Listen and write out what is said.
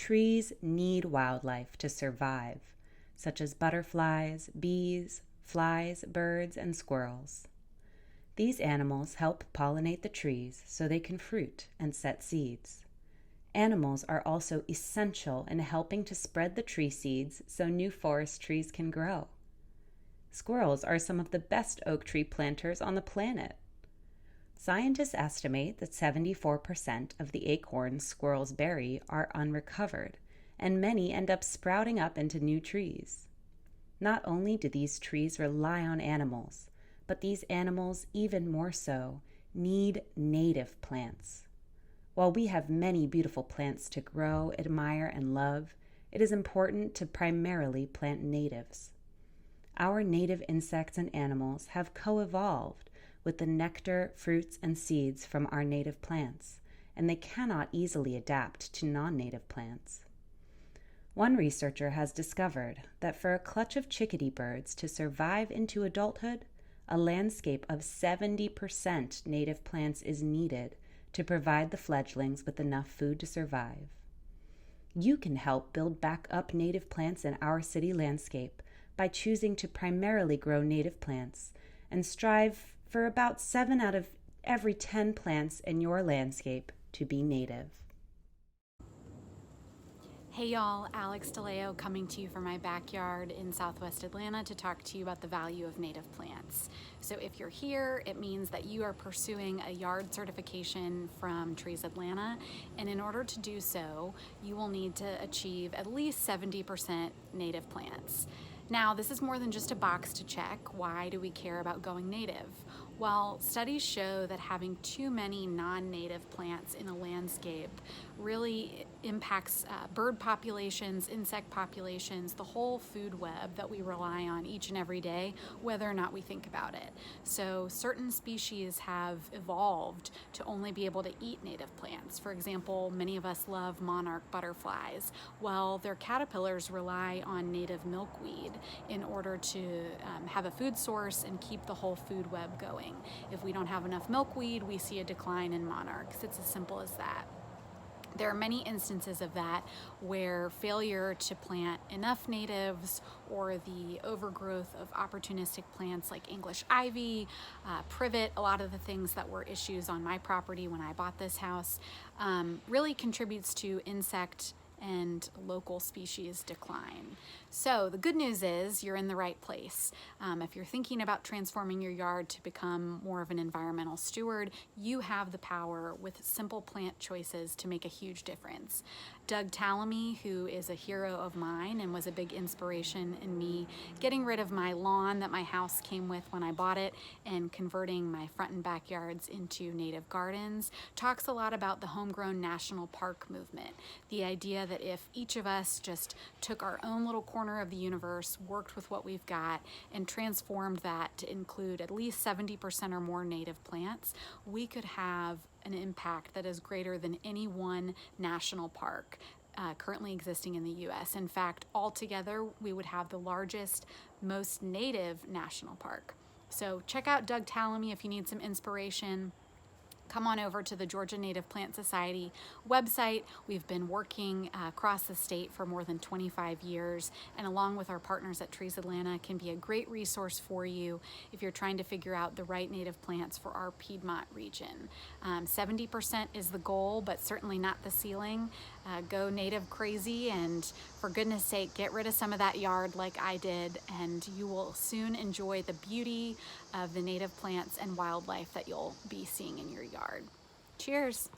Trees need wildlife to survive, such as butterflies, bees, flies, birds, and squirrels. These animals help pollinate the trees so they can fruit and set seeds. Animals are also essential in helping to spread the tree seeds so new forest trees can grow. Squirrels are some of the best oak tree planters on the planet. Scientists estimate that 74% of the acorns squirrels bury are unrecovered, and many end up sprouting up into new trees. Not only do these trees rely on animals, but these animals, even more so, need native plants. While we have many beautiful plants to grow, admire, and love, it is important to primarily plant natives. Our native insects and animals have co-evolved with the nectar, fruits, and seeds from our native plants, and they cannot easily adapt to non-native plants. One researcher has discovered that for a clutch of chickadee birds to survive into adulthood, a landscape of 70% native plants is needed to provide the fledglings with enough food to survive. You can help build back up native plants in our city landscape by choosing to primarily grow native plants and strive for about 7 out of every 10 plants in your landscape to be native. Hey y'all, Alex Dileo coming to you from my backyard in Southwest Atlanta to talk to you about the value of native plants. So if you're here, it means that you are pursuing a yard certification from Trees Atlanta, and in order to do so, you will need to achieve at least 70% native plants. Now, this is more than just a box to check. Why do we care about going native? Well, studies show that having too many non-native plants in a landscape really impacts bird populations, insect populations, the whole food web that we rely on each and every day, whether or not we think about it. So certain species have evolved to only be able to eat native plants. For example, many of us love monarch butterflies. Well, their caterpillars rely on native milkweed in order to have a food source and keep the whole food web going. If we don't have enough milkweed, we see a decline in monarchs. It's as simple as that. There are many instances of that where failure to plant enough natives or the overgrowth of opportunistic plants like English ivy, privet, a lot of the things that were issues on my property when I bought this house, really contributes to insect and local species decline. So the good news is you're in the right place. If you're thinking about transforming your yard to become more of an environmental steward, you have the power with simple plant choices to make a huge difference. Doug Tallamy, who is a hero of mine and was a big inspiration in me getting rid of my lawn that my house came with when I bought it and converting my front and backyards into native gardens, talks a lot about the homegrown national park movement. The idea that if each of us just took our own little corner of the universe, worked with what we've got, and transformed that to include at least 70% or more native plants, we could have an impact that is greater than any one national park currently existing in the US. In fact, altogether, we would have the largest, most native national park. So check out Doug Tallamy if you need some inspiration. Come on over to the Georgia Native Plant Society website. We've been working across the state for more than 25 years, and along with our partners at Trees Atlanta, can be a great resource for you if you're trying to figure out the right native plants for our Piedmont region. 70% is the goal, but certainly not the ceiling. Go native crazy, and for goodness sake, get rid of some of that yard like I did, and you will soon enjoy the beauty of the native plants and wildlife that you'll be seeing in your yard. Cheers.